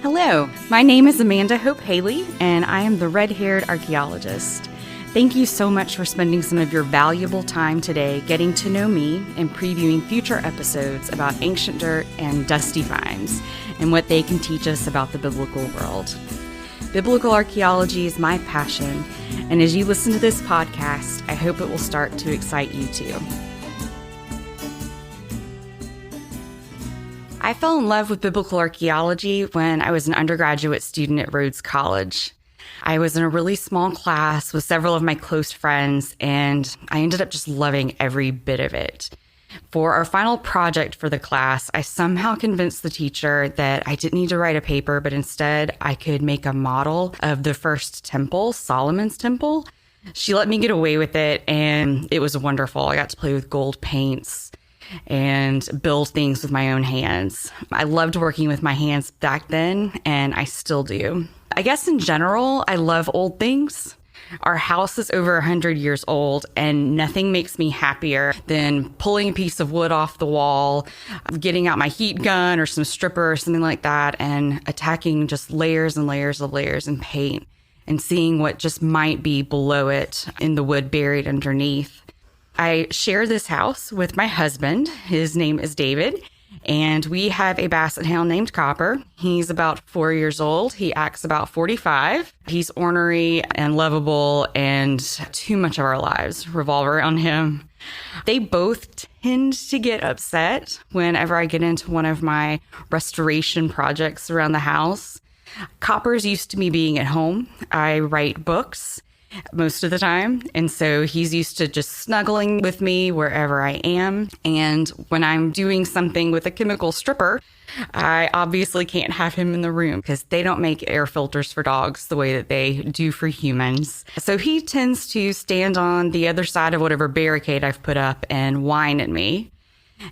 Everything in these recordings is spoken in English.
Hello, my name is Amanda Hope Haley, and I am the red-haired archaeologist. Thank you so much for spending some of your valuable time today getting to know me and previewing future episodes about ancient dirt and dusty finds and what they can teach us about the biblical world. Biblical archaeology is my passion, and as you listen to this podcast, I hope it will start to excite you too. I fell in love with biblical archaeology when I was an undergraduate student at Rhodes College. I was in a really small class with several of my close friends, and I ended up just loving every bit of it. For our final project for the class, I somehow convinced the teacher that I didn't need to write a paper, but instead I could make a model of the first temple, Solomon's temple. She let me get away with it, and it was wonderful. I got to play with gold paints and build things with my own hands. I loved working with my hands back then, and I still do. I guess in general, I love old things. Our house is over 100 years old, and nothing makes me happier than pulling a piece of wood off the wall, getting out my heat gun or some stripper or something like that, and attacking just layers and layers of layers in paint and seeing what just might be below it in the wood buried underneath. I share this house with my husband. His name is David, and we have a basset hound named Copper. He's about 4 years old. He acts about 45. He's ornery and lovable, and too much of our lives revolve around him. They both tend to get upset whenever I get into one of my restoration projects around the house. Copper's used to me being at home. I write books most of the time. And so he's used to just snuggling with me wherever I am. And when I'm doing something with a chemical stripper, I obviously can't have him in the room because they don't make air filters for dogs the way that they do for humans. So he tends to stand on the other side of whatever barricade I've put up and whine at me.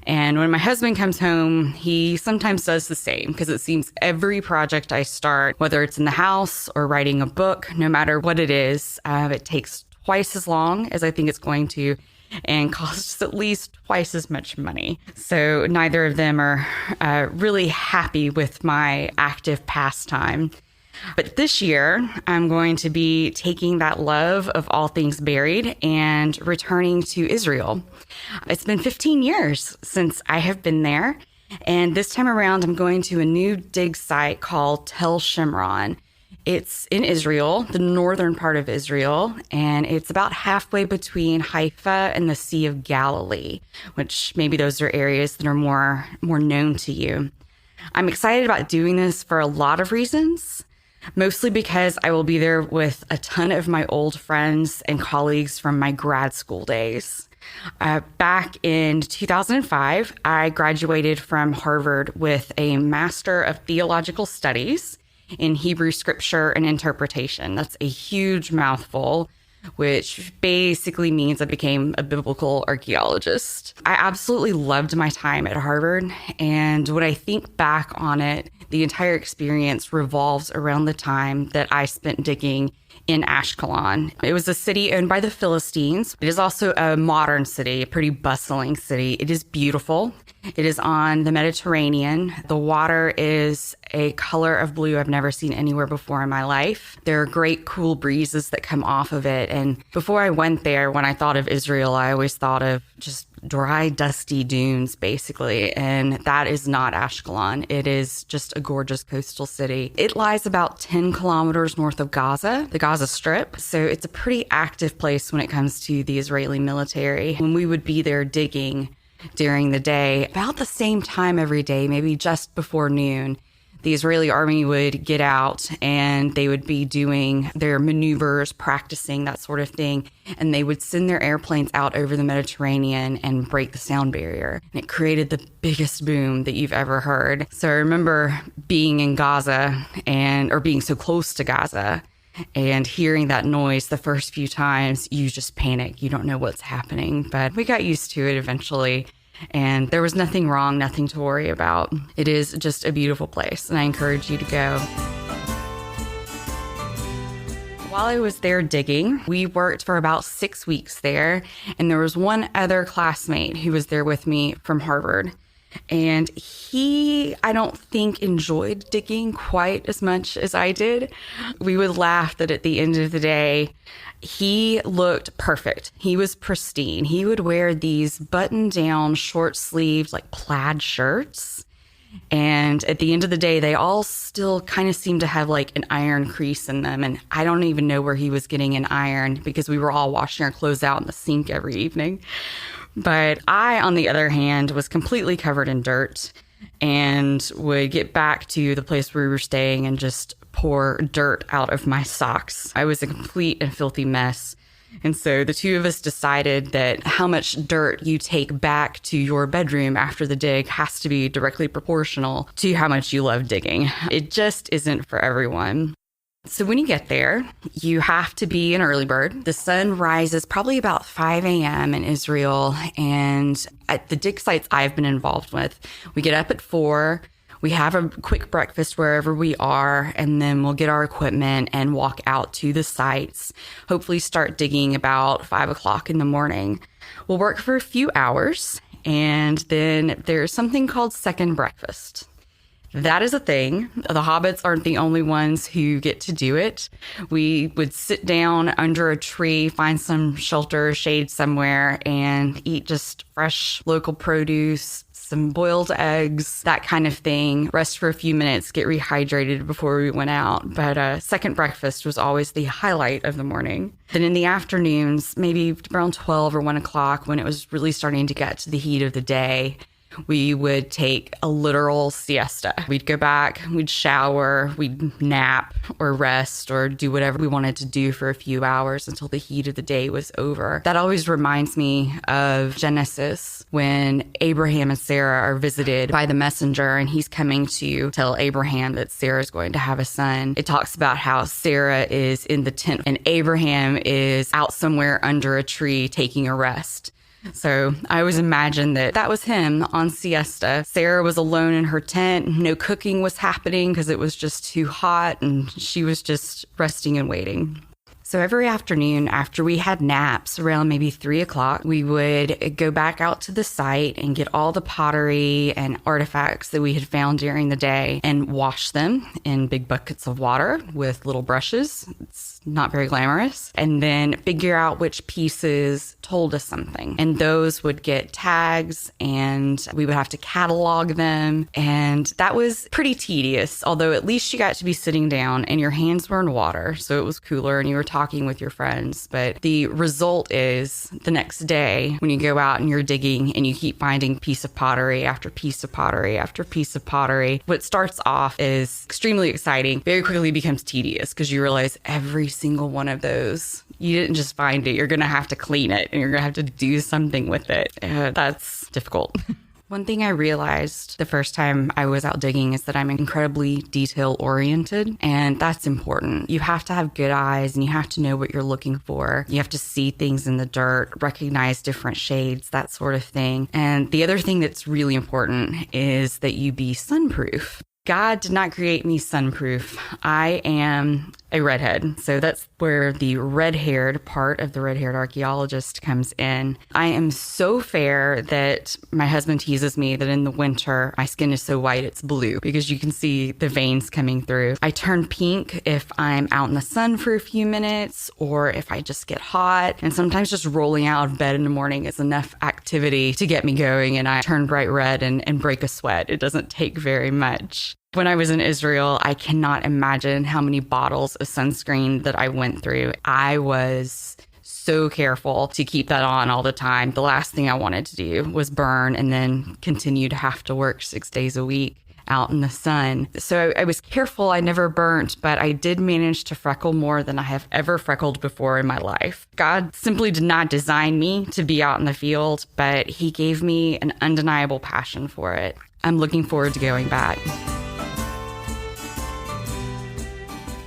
And when my husband comes home, he sometimes does the same because it seems every project I start, whether it's in the house or writing a book, no matter what it is, it takes twice as long as I think it's going to and costs at least twice as much money. So neither of them are really happy with my active pastime. But this year, I'm going to be taking that love of all things buried and returning to Israel. It's been 15 years since I have been there, and this time around, I'm going to a new dig site called Tel Shimron. It's in Israel, the northern part of Israel, and it's about halfway between Haifa and the Sea of Galilee, which maybe those are areas that are more known to you. I'm excited about doing this for a lot of reasons. Mostly because I will be there with a ton of my old friends and colleagues from my grad school days. Back in 2005, I graduated from Harvard with a Master of Theological Studies in Hebrew Scripture and Interpretation. That's a huge mouthful, which basically means I became a biblical archaeologist. I absolutely loved my time at Harvard, and when I think back on it, the entire experience revolves around the time that I spent digging in Ashkelon. It was a city owned by the Philistines. It is also a modern city, a pretty bustling city. It is beautiful. It is on the Mediterranean. The water is a color of blue I've never seen anywhere before in my life. There are great cool breezes that come off of it. And before I went there, when I thought of Israel, I always thought of just dry, dusty dunes, basically. And that is not Ashkelon. It is just a gorgeous coastal city. It lies about 10 kilometers north of Gaza, the Gaza Strip. So it's a pretty active place when it comes to the Israeli military. When we would be there digging during the day, about the same time every day, maybe just before noon, the Israeli army would get out and they would be doing their maneuvers, practicing, that sort of thing. And they would send their airplanes out over the Mediterranean and break the sound barrier. And it created the biggest boom that you've ever heard. So I remember being in Gaza or being so close to Gaza and hearing that noise the first few times, you just panic. You don't know what's happening. But we got used to it eventually. And there was nothing wrong, nothing to worry about. It is just a beautiful place, and I encourage you to go. While I was there digging, we worked for about 6 weeks there, and there was one other classmate who was there with me from Harvard. And he, I don't think, enjoyed digging quite as much as I did. We would laugh that at the end of the day, he looked perfect. He was pristine. He would wear these button-down, short-sleeved, like plaid shirts. And at the end of the day, they all still kind of seemed to have like an iron crease in them. And I don't even know where he was getting an iron because we were all washing our clothes out in the sink every evening. But I, on the other hand, was completely covered in dirt and would get back to the place where we were staying and just pour dirt out of my socks. I was a complete and filthy mess. And so the two of us decided that how much dirt you take back to your bedroom after the dig has to be directly proportional to how much you love digging. It just isn't for everyone. So when you get there, you have to be an early bird. The sun rises probably about 5 a.m. in Israel. And at the dig sites I've been involved with, we get up at 4. We have a quick breakfast wherever we are, and then we'll get our equipment and walk out to the sites, hopefully start digging about 5 o'clock in the morning. We'll work for a few hours, and then there's something called second breakfast. That is a thing. The hobbits aren't the only ones who get to do it. We would sit down under a tree, find some shelter, shade somewhere, and eat just fresh local produce, some boiled eggs, that kind of thing. Rest for a few minutes, get rehydrated before we went out. But second breakfast was always the highlight of the morning. Then in the afternoons, maybe around 12 or 1 o'clock, when it was really starting to get to the heat of the day, we would take a literal siesta. We'd go back, we'd shower, we'd nap or rest or do whatever we wanted to do for a few hours until the heat of the day was over. That always reminds me of Genesis, when Abraham and Sarah are visited by the messenger and he's coming to tell Abraham that Sarah's going to have a son. It talks about how Sarah is in the tent and Abraham is out somewhere under a tree taking a rest. So I always imagined that was him on siesta. Sarah was alone in her tent. No cooking was happening because it was just too hot, and she was just resting and waiting. So every afternoon after we had naps around maybe 3 o'clock, we would go back out to the site and get all the pottery and artifacts that we had found during the day and wash them in big buckets of water with little brushes. It's not very glamorous. And then figure out which pieces told us something. And those would get tags and we would have to catalog them. And that was pretty tedious, although at least you got to be sitting down and your hands were in water. So it was cooler and you were talking with your friends. But the result is the next day when you go out and you're digging and you keep finding piece of pottery after piece of pottery after piece of pottery, what starts off is extremely exciting, very quickly becomes tedious because you realize every single one of those, you didn't just find it, you're going to have to clean it and you're going to have to do something with it. That's difficult. One thing I realized the first time I was out digging is that I'm incredibly detail oriented, and that's important. You have to have good eyes and you have to know what you're looking for. You have to see things in the dirt, recognize different shades, that sort of thing. And the other thing that's really important is that you be sunproof. God did not create me sunproof. I am a redhead. So that's where the red-haired part of the red-haired archaeologist comes in. I am so fair that my husband teases me that in the winter, my skin is so white it's blue because you can see the veins coming through. I turn pink if I'm out in the sun for a few minutes or if I just get hot. And sometimes just rolling out of bed in the morning is enough activity to get me going and I turn bright red and break a sweat. It doesn't take very much. When I was in Israel, I cannot imagine how many bottles of sunscreen that I went through. I was so careful to keep that on all the time. The last thing I wanted to do was burn and then continue to have to work 6 days a week out in the sun. So I was careful. I never burnt, but I did manage to freckle more than I have ever freckled before in my life. God simply did not design me to be out in the field, but he gave me an undeniable passion for it. I'm looking forward to going back.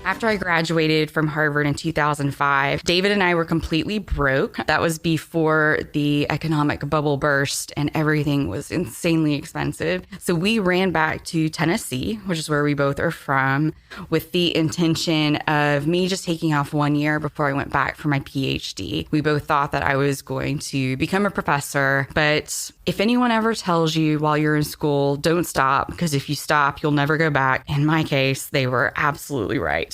After I graduated from Harvard in 2005, David and I were completely broke. That was before the economic bubble burst and everything was insanely expensive. So we ran back to Tennessee, which is where we both are from, with the intention of me just taking off 1 year before I went back for my PhD. We both thought that I was going to become a professor, but if anyone ever tells you while you're in school, don't stop, because if you stop, you'll never go back. In my case, they were absolutely right.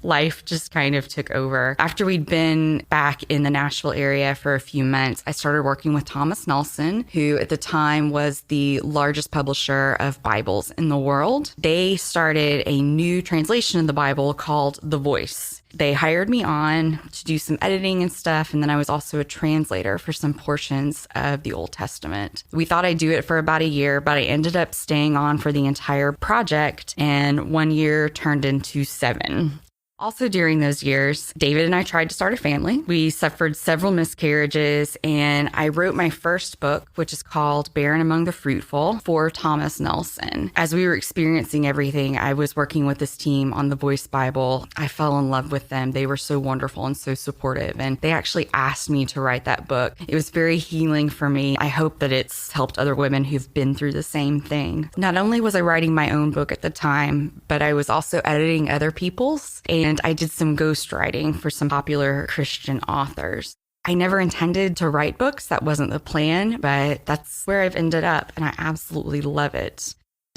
Life just kind of took over. After we'd been back in the Nashville area for a few months, I started working with Thomas Nelson, who at the time was the largest publisher of Bibles in the world. They started a new translation of the Bible called The Voice. They hired me on to do some editing and stuff, and then I was also a translator for some portions of the Old Testament. We thought I'd do it for about a year, but I ended up staying on for the entire project, and 1 year turned into 7. Also during those years, David and I tried to start a family. We suffered several miscarriages, and I wrote my first book, which is called Barren Among the Fruitful, for Thomas Nelson. As we were experiencing everything, I was working with this team on the Voice Bible. I fell in love with them. They were so wonderful and so supportive, and they actually asked me to write that book. It was very healing for me. I hope that it's helped other women who've been through the same thing. Not only was I writing my own book at the time, but I was also editing other people's, and I did some ghostwriting for some popular Christian authors. I never intended to write books. That wasn't the plan, but that's where I've ended up, and I absolutely love it.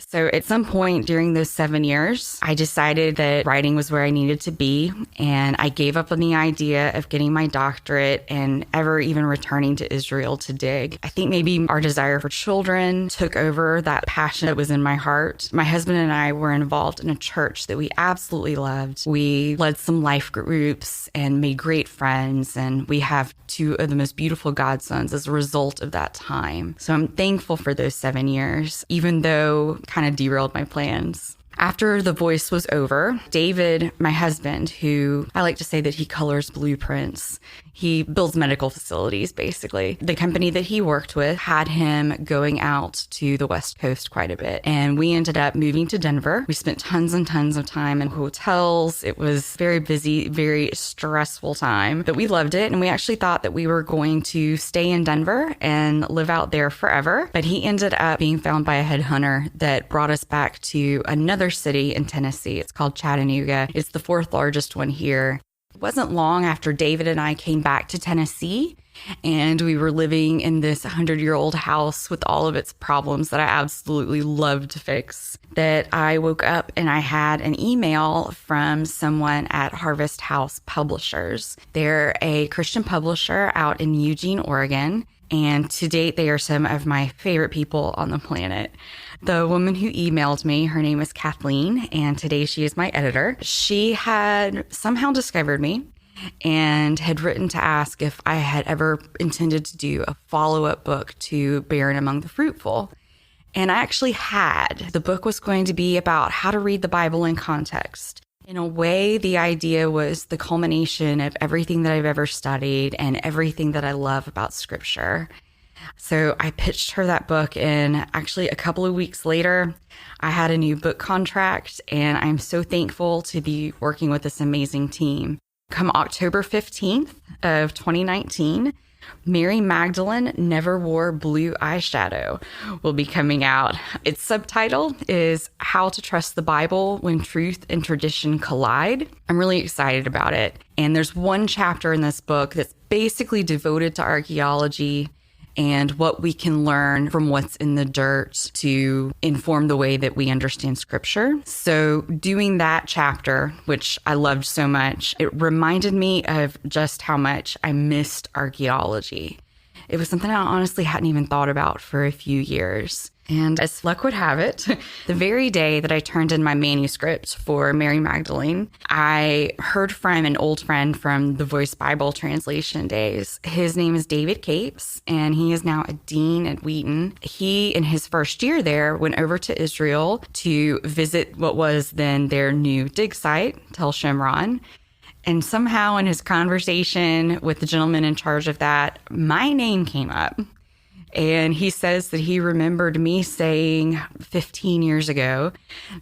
So at some point during those 7 years, I decided that writing was where I needed to be, and I gave up on the idea of getting my doctorate and ever even returning to Israel to dig. I think maybe our desire for children took over that passion that was in my heart. My husband and I were involved in a church that we absolutely loved. We led some life groups and made great friends, and we have 2 of the most beautiful godsons as a result of that time. So I'm thankful for those 7 years, even though kind of derailed my plans. After The Voice was over, David, my husband, who I like to say that he colors blueprints, he builds medical facilities, basically. The company that he worked with had him going out to the West Coast quite a bit. And we ended up moving to Denver. We spent tons and tons of time in hotels. It was very busy, very stressful time, but we loved it. And we actually thought that we were going to stay in Denver and live out there forever. But he ended up being found by a headhunter that brought us back to another city in Tennessee. It's called Chattanooga. It's the 4th largest one here. It wasn't long after David and I came back to Tennessee, and we were living in this 100-year-old house with all of its problems that I absolutely loved to fix, that I woke up and I had an email from someone at Harvest House Publishers. They're a Christian publisher out in Eugene, Oregon, and to date, they are some of my favorite people on the planet. The woman who emailed me, her name is Kathleen, and today she is my editor. She had somehow discovered me and had written to ask if I had ever intended to do a follow-up book to Barren Among the Fruitful. And I actually had. The book was going to be about how to read the Bible in context. In a way, the idea was the culmination of everything that I've ever studied and everything that I love about Scripture. So I pitched her that book, and actually a couple of weeks later, I had a new book contract, and I'm so thankful to be working with this amazing team. Come October 15th of 2019, Mary Magdalene Never Wore Blue Eyeshadow will be coming out. Its subtitle is How to Trust the Bible When Truth and Tradition Collide. I'm really excited about it. And there's one chapter in this book that's basically devoted to archaeology and what we can learn from what's in the dirt to inform the way that we understand Scripture. So doing that chapter, which I loved so much, it reminded me of just how much I missed archaeology. It was something I honestly hadn't even thought about for a few years. And as luck would have it, the very day that I turned in my manuscript for Mary Magdalene, I heard from an old friend from the Voice Bible translation days. His name is David Capes, and he is now a dean at Wheaton. He, in his first year there, went over to Israel to visit what was then their new dig site, Tel Shomron. And somehow in his conversation with the gentleman in charge of that, my name came up. And he says that he remembered me saying 15 years ago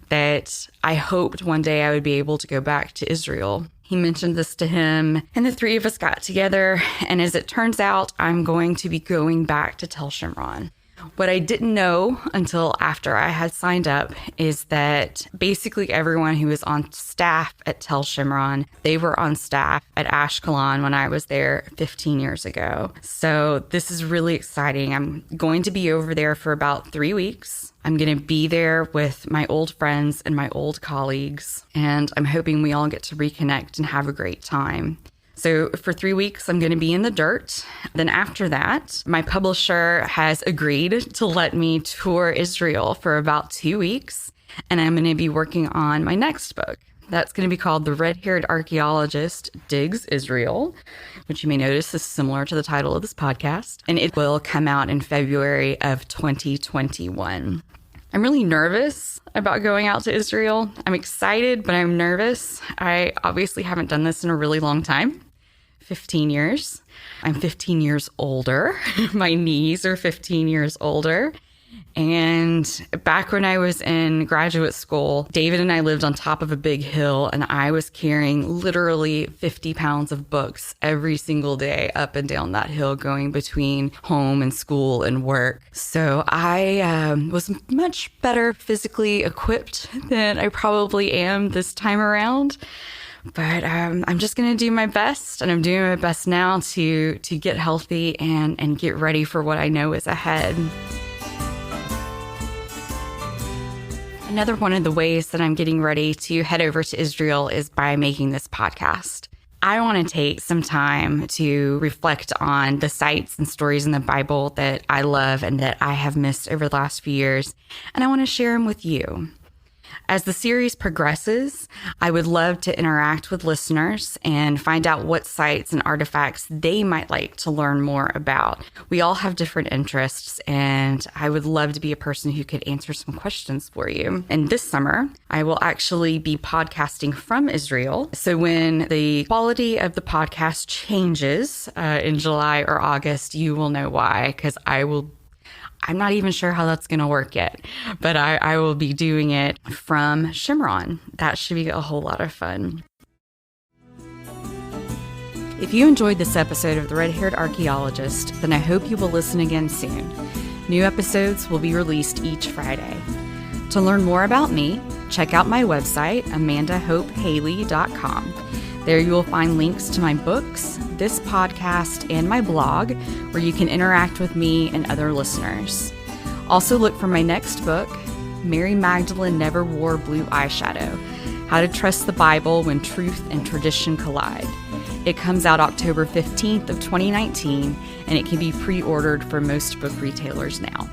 that I hoped one day I would be able to go back to Israel. He mentioned this to him, and the three of us got together. And as it turns out, I'm going to be going back to Tel Shimron. What I didn't know until after I had signed up is that basically everyone who was on staff at Tel Shimron, they were on staff at Ashkelon when I was there 15 years ago. So this is really exciting. I'm going to be over there for about 3 weeks. I'm going to be there with my old friends and my old colleagues, and I'm hoping we all get to reconnect and have a great time. So for 3 weeks, I'm going to be in the dirt. Then after that, my publisher has agreed to let me tour Israel for about 2 weeks. And I'm going to be working on my next book. That's going to be called The Red-Haired Archaeologist Digs Israel, which you may notice is similar to the title of this podcast. And it will come out in February of 2021. I'm really nervous about going out to Israel. I'm excited, but I'm nervous. I obviously haven't done this in a really long time. 15 years. I'm 15 years older. My knees are 15 years older. And back when I was in graduate school, David and I lived on top of a big hill, and I was carrying literally 50 pounds of books every single day up and down that hill, going between home and school and work. So I was much better physically equipped than I probably am this time around. But I'm just going to do my best, and I'm doing my best now to get healthy and get ready for what I know is ahead. Another one of the ways that I'm getting ready to head over to Israel is by making this podcast. I want to take some time to reflect on the sites and stories in the Bible that I love and that I have missed over the last few years, and I want to share them with you. As the series progresses, I would love to interact with listeners and find out what sites and artifacts they might like to learn more about. We all have different interests, and I would love to be a person who could answer some questions for you. And this summer, I will actually be podcasting from Israel. So when the quality of the podcast changes in July or August, you will know why, because I'm not even sure how that's going to work yet, but I will be doing it from Shimron. That should be a whole lot of fun. If you enjoyed this episode of The Red-Haired Archaeologist, then I hope you will listen again soon. New episodes will be released each Friday. To learn more about me, check out my website, amandahopehaley.com. There you will find links to my books, this podcast, and my blog, where you can interact with me and other listeners. Also look for my next book, Mary Magdalene Never Wore Blue Eyeshadow: How to Trust the Bible When Truth and Tradition Collide. It comes out October 15th of 2019, and it can be pre-ordered for most book retailers now.